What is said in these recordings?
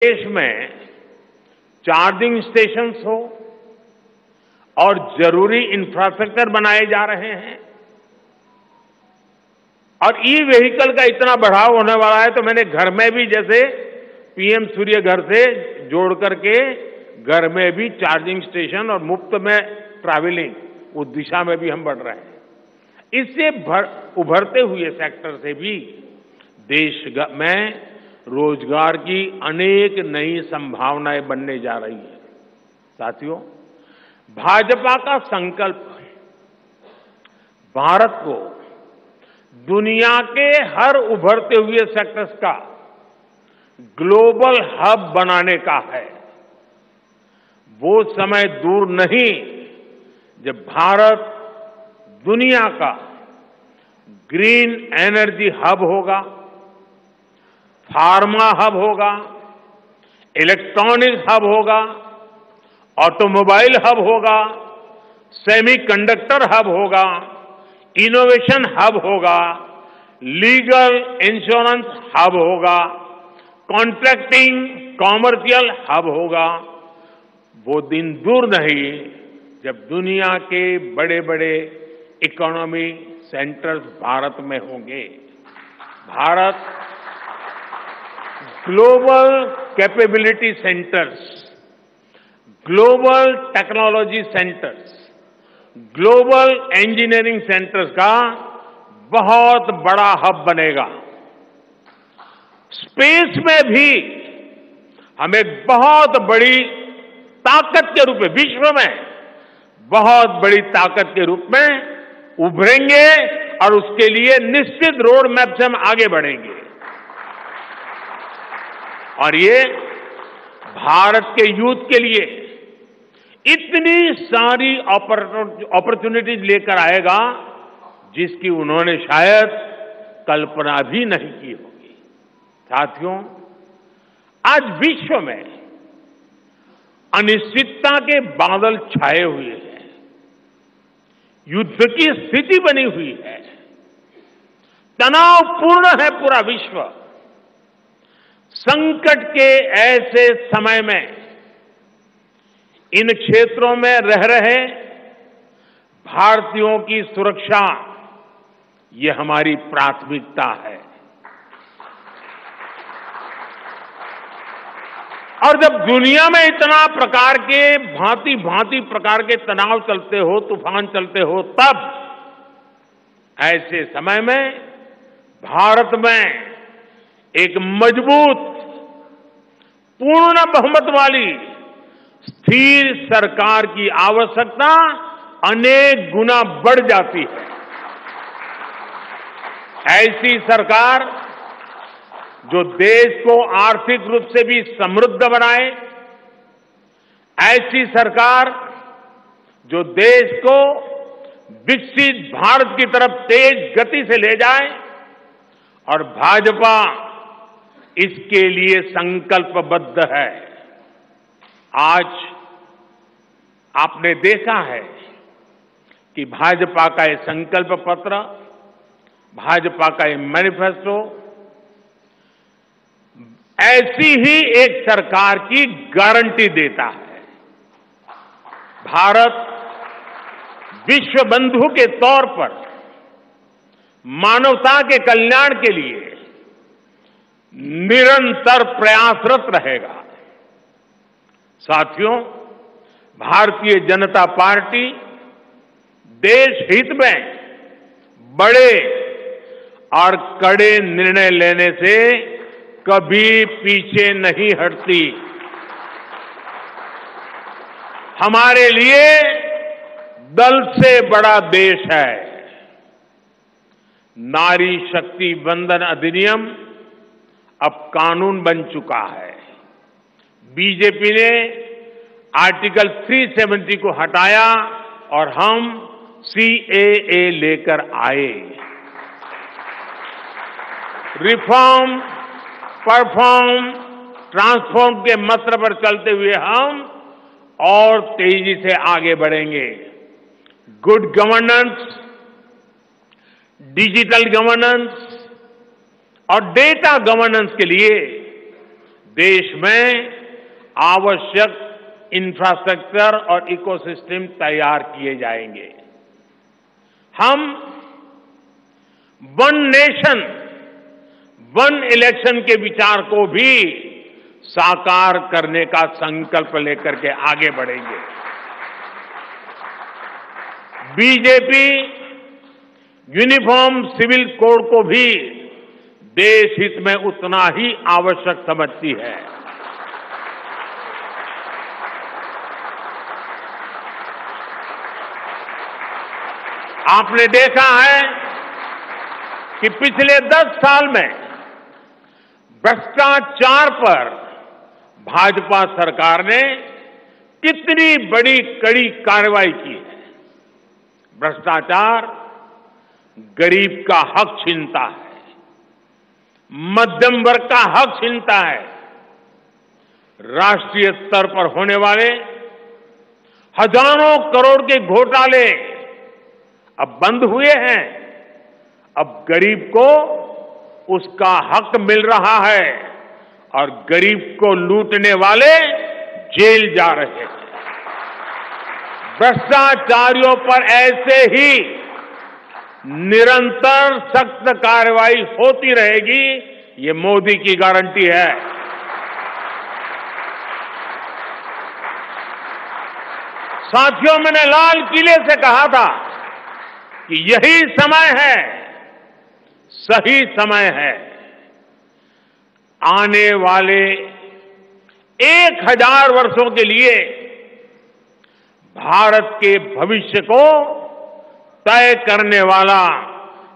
देश में charging stations हो और जरूरी इंफ्रास्ट्रक्चर बनाए जा रहे हैं और ई व्हीकल का इतना बढ़ाव होने वाला है, तो मैंने घर में भी जैसे पीएम सूर्य घर से जोड़ करके घर में भी चार्जिंग स्टेशन और मुफ्त में ट्रैवलिंग उस दिशा में भी हम बढ़ रहे हैं। इससे उभरते हुए सेक्टर से भी देश में रोजगार की अनेक नई संभावनाएं बनने जा रही है। साथियों, भाजपा का संकल्प भारत को दुनिया के हर उभरते हुए सेक्टर्स का ग्लोबल हब बनाने का है। वो समय दूर नहीं जब भारत दुनिया का ग्रीन एनर्जी हब होगा, फार्मा हब होगा, इलेक्ट्रॉनिक्स हब होगा, ऑटोमोबाइल हब होगा, सेमीकंडक्टर हब होगा, इनोवेशन हब होगा, लीगल इंश्योरेंस हब होगा, कॉन्ट्रैक्टिंग कॉमर्शियल हब होगा। वो दिन दूर नहीं जब दुनिया के बड़े बड़े इकोनॉमी सेंटर्स भारत में होंगे। Bharat global capability centres, global technology centres, global engineering centres का बहुत बड़ा हब बनेगा। स्पेस में भी हम एक बहुत बड़ी ताकत के रूप में, विश्व में बहुत बड़ी ताकत के रूप में उभरेंगे और उसके लिए निश्चित रोड मैप से हम आगे बढ़ेंगे। और ये भारत के यूथ के लिए इतनी सारी अपॉर्चुनिटीज लेकर आएगा जिसकी उन्होंने शायद कल्पना भी नहीं की होगी। साथियों, आज विश्व में अनिश्चितता के बादल छाए हुए हैं, युद्ध की स्थिति बनी हुई है, तनावपूर्ण है पूरा विश्व। संकट के ऐसे समय में इन क्षेत्रों में रह रहे भारतीयों की सुरक्षा, ये हमारी प्राथमिकता है। और जब दुनिया में इतना प्रकार के भांति भांति प्रकार के तनाव चलते हो, तूफान चलते हो, तब ऐसे समय में भारत में एक मजबूत, पूर्ण बहुमत वाली स्थिर सरकार की आवश्यकता अनेक गुना बढ़ जाती है। ऐसी सरकार जो देश को आर्थिक रूप से भी समृद्ध बनाए, ऐसी सरकार जो देश को विकसित भारत की तरफ तेज गति से ले जाए, और भाजपा इसके लिए संकल्पबद्ध है। आज आपने देखा है कि भाजपा का ये संकल्प पत्र, भाजपा का ये मैनिफेस्टो ऐसी ही एक सरकार की गारंटी देता है। भारत विश्व बंधु के तौर पर मानवता के कल्याण के लिए निरंतर प्रयासरत रहेगा। साथियों, भारतीय जनता पार्टी देश हित में बड़े और कड़े निर्णय लेने से कभी पीछे नहीं हटती। हमारे लिए दल से बड़ा देश है। नारी शक्ति वंदन अधिनियम अब कानून बन चुका है। बीजेपी ने आर्टिकल 370 को हटाया और हम सीएए लेकर आए। रिफॉर्म, परफॉर्म, ट्रांसफॉर्म के मंत्र पर चलते हुए हम और तेजी से आगे बढ़ेंगे। गुड गवर्नेंस, डिजिटल गवर्नेंस और डेटा गवर्नेंस के लिए देश में आवश्यक इंफ्रास्ट्रक्चर और इकोसिस्टम तैयार किए जाएंगे। हम वन नेशन वन इलेक्शन के विचार को भी साकार करने का संकल्प लेकर के आगे बढ़ेंगे। बीजेपी यूनिफॉर्म सिविल कोड को भी देश हित में उतना ही आवश्यक समझती है। आपने देखा है कि पिछले 10 साल में भ्रष्टाचार पर भाजपा सरकार ने कितनी बड़ी कड़ी कार्रवाई की है। भ्रष्टाचार गरीब का हक छीनता है, मध्यम वर्ग का हक छीनता है। राष्ट्रीय स्तर पर होने वाले हजारों करोड़ के घोटाले अब बंद हुए हैं। अब गरीब को उसका हक मिल रहा है और गरीब को लूटने वाले जेल जा रहे हैं। भ्रष्टाचारियों पर ऐसे ही निरंतर सख्त कार्रवाई होती रहेगी, ये मोदी की गारंटी है। साथियों, मैंने लाल किले से कहा था कि यही समय है, सही समय है। आने वाले 1000 वर्षों के लिए भारत के भविष्य को तय करने वाला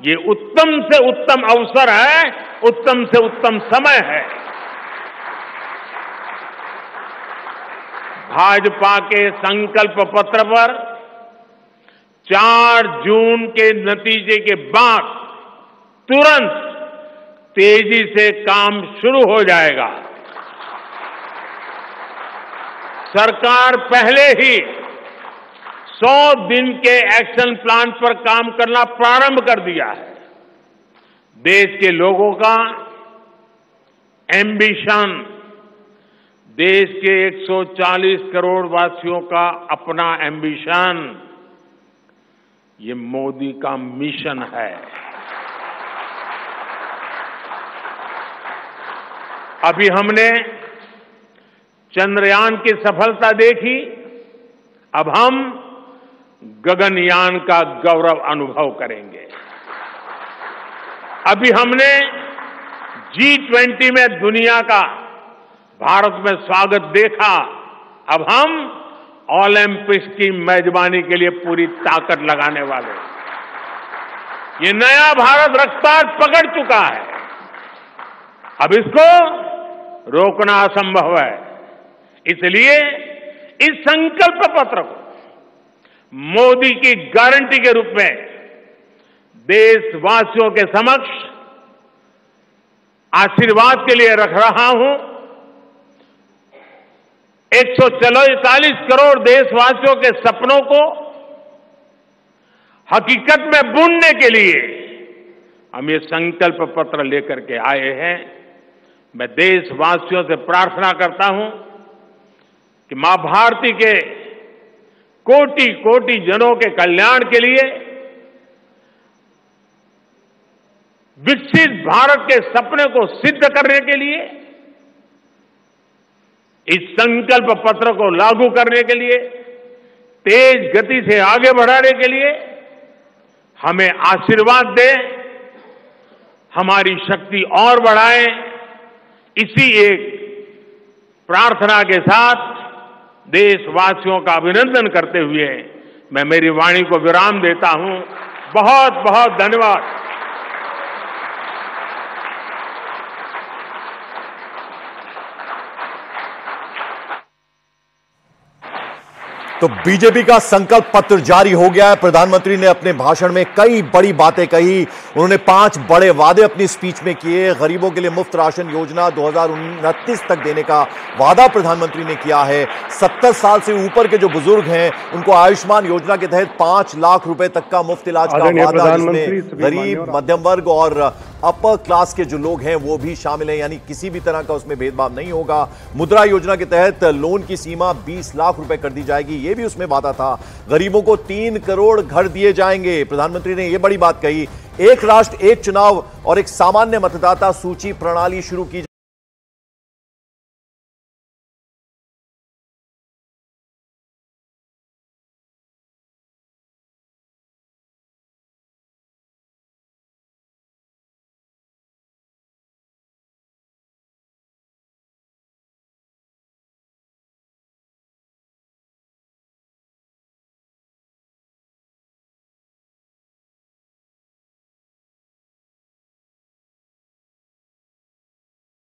ये उत्तम से उत्तम अवसर है, उत्तम से उत्तम समय है। भाजपा के संकल्प पत्र पर 4 जून के नतीजे के बाद तुरंत तेजी से काम शुरू हो जाएगा। सरकार पहले ही 100 दिन के एक्शन प्लान पर काम करना प्रारंभ कर दिया है। देश के लोगों का एम्बिशन, देश के 140 करोड़ वासियों का अपना एम्बिशन, ये मोदी का मिशन है। अभी हमने चंद्रयान की सफलता देखी, अब हम गगनयान का गौरव अनुभव करेंगे। अभी हमने G20 में दुनिया का भारत में स्वागत देखा, अब हम ओलंपिक्स की मेजबानी के लिए पूरी ताकत लगाने वाले। ये नया भारत रफ्तार पकड़ चुका है, अब इसको रोकना असंभव है। इसलिए इस संकल्प पत्र को मोदी की गारंटी के रूप में देशवासियों के समक्ष आशीर्वाद के लिए रख रहा हूं। 144 करोड़ देशवासियों के सपनों को हकीकत में बुनने के लिए हम ये संकल्प पत्र लेकर के आए हैं। मैं देशवासियों से प्रार्थना करता हूं कि मां भारती के कोटि कोटि जनों के कल्याण के लिए, विकसित भारत के सपने को सिद्ध करने के लिए, इस संकल्प पत्र को लागू करने के लिए, तेज गति से आगे बढ़ाने के लिए हमें आशीर्वाद दें, हमारी शक्ति और बढ़ाएं। इसी एक प्रार्थना के साथ देशवासियों का अभिनंदन करते हुए मैं मेरी वाणी को विराम देता हूं। बहुत बहुत धन्यवाद। तो बीजेपी का संकल्प पत्र जारी हो गया है। प्रधानमंत्री ने अपने भाषण में कई बड़ी बातें कही। उन्होंने 5 बड़े वादे अपनी स्पीच में किए। गरीबों के लिए मुफ्त राशन योजना 2029 तक देने का वादा प्रधानमंत्री ने किया है। 70 साल से ऊपर के जो बुजुर्ग हैं उनको आयुष्मान योजना के तहत 5 लाख रुपए तक का मुफ्त इलाज का वादा, जिसमें गरीब, मध्यम वर्ग और अपर क्लास के जो लोग हैं वो भी शामिल हैं, यानी किसी भी तरह का उसमें भेदभाव नहीं होगा। मुद्रा योजना के तहत लोन की सीमा 20 लाख रुपए कर दी जाएगी, ये भी उसमें वादा था। गरीबों को 3 करोड़ घर दिए जाएंगे। प्रधानमंत्री ने यह बड़ी बात कही, एक राष्ट्र एक चुनाव और एक सामान्य मतदाता सूची प्रणाली शुरू की